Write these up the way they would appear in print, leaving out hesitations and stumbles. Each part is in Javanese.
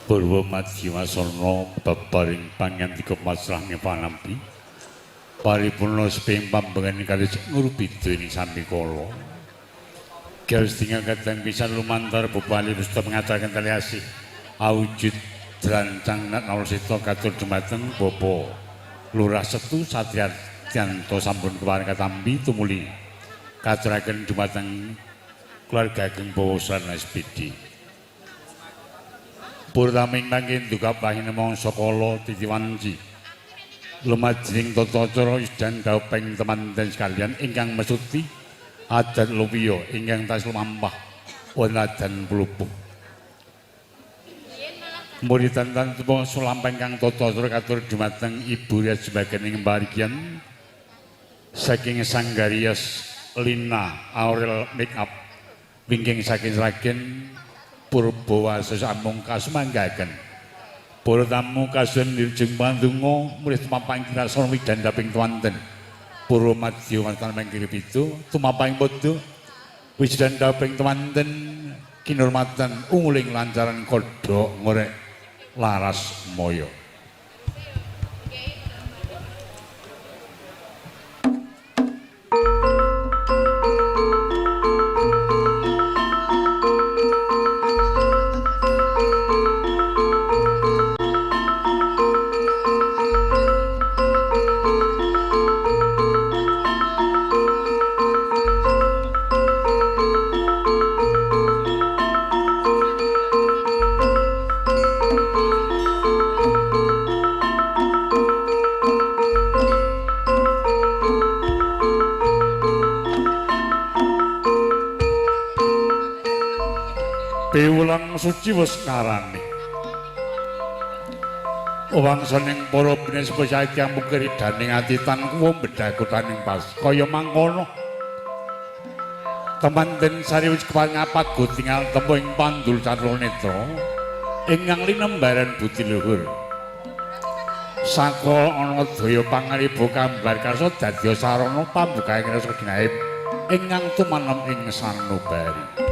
Purwa Madhyawasana babaring pangandika masrahne panampi paripurna seping pambengan kalih ngurupida ing sambikala Gastinga kadang pisan lumantar bupali Rusta mengacaraken tali asih awujud drancang Natnawasita katur dumateng Bapa Lurah Setu Satriyanto sampun keparing katampi tumuli katuraken dumateng keluarga ageng Bawasana SPD Purtaming mangkin duka pahine mangsa kala titiwanci lumajeng tata cara isdan daupeng teman-teman sekalian ingkang mesuti adat luwiya ingkang tasih lumampah wonten pulupuh muridan tanpa sulampah ingkang tata cara katur dumateng Ibu Ria sebagian parigian saking Sanggarias Lina Aurel Makeup wingking saking Sragen Purbawasa sampung kasumanggaken para tamu kasuwen dirjeng pandonga murid tumapang kirasana widandaping tuanten Purwa Madhyawasana mangkiri pitu tumapang padha widandaping tuanten kinurmatan unguling lancaran kodhok ngorek laras moyo Piwulang suci wis ngarani wangsaning para binespa saiki amukir daning atitan kuwa bedhakutaning pas kaya mangkono temanten sari wis kepangapat gutingal tempo ing pandul Carlonetra ingkang linembaran budi luhur saka ana daya pangariba kambar karsa dadya sarana pambukaing rasa ginaib ingkang tumanem ing sanubari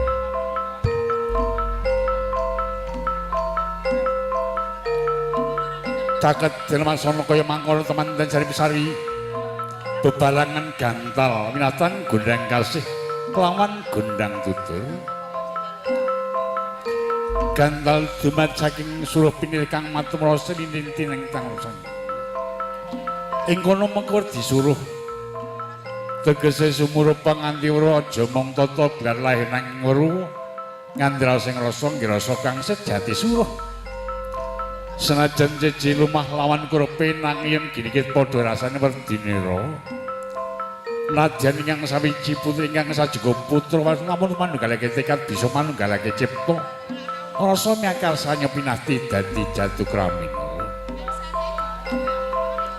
caket jelmasana kaya mangkono teman-teman sari-sari bebalangan gantal minatan gondang kasih kelawan gondang tutur gantal dumat saking suruh pinir kang matumra selintin ing tangusan ing kono mengko disuruh tegese sumurupang nganti ora aja mung tata biar lahir nang weru ngandra sing rasa ngrasa kang sejati suruh senajan ceci lumah lawan kurepe nanging ginikit padha rasane werdinira nadyan ingkang sawiji putri ingkang sajuga putra namun manunggalake tekad bisa manunggalake cipta rasa miakasa nyepinasti dadi jatukramin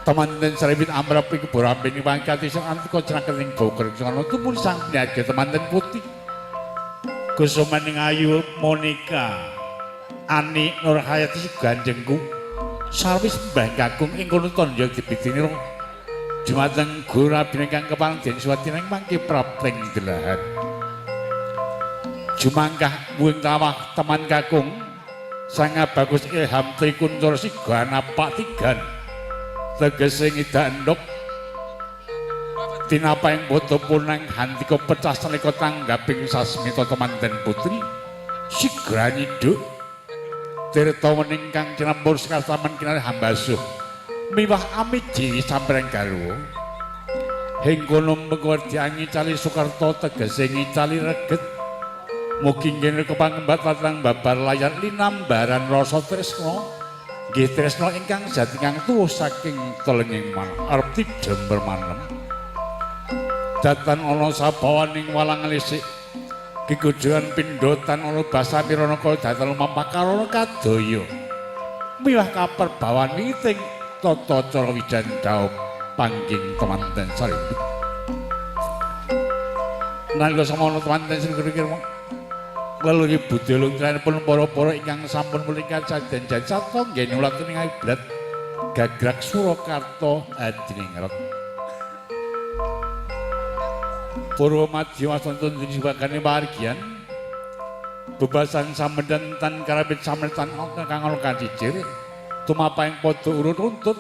temanten srewit amrapi keborambing pangkati sing antika crakening bawa kerjana tumuli sang niage temanten putih Gusumaning Ayu Monika Ani Nurhayati ganjengku sawis mbah kakung ing kono tandha dibidinira dumateng Guru Rabi ingkang kepalang den suwatining mangke prapting delahan jumangkah muing tawah teman kakung sang bagus ilham trikuncur siga napak tigan tegese ngidak endhog tinapaing boto punang handika pecah nalika tanggaping sasmita temanten putri sigra nyiduk tirta wening kang cinempur sekasaman kinarih hambasuh miwah amiji sampreng garwa ing kono mengko diangi cali Sukarta tegese ngicali reget mugi ngene kepangembat latang babar layar linambaran rasa tresna nggih tresna ingkang jati kang tuwuh saking telenging manah arep didember manem datan ana sabawaning walang lisik Kikujuan pindotan ana basa mirana kaya datel mampakarana kadaya miwah kaperbawan witing tata cara widandhaup pangging temanten saripun nalika samana temanten sing kira-kira leluhur budhe lungtranipun para-para ingkang sampun mulikan saden jasa nggih nulatining iblat gagrak Surakarta adiningrat Purwa Madhyawasana disebutane margian bebasan samedan tan karabit samedan kang ana kacicir tumapaing padha urut runtut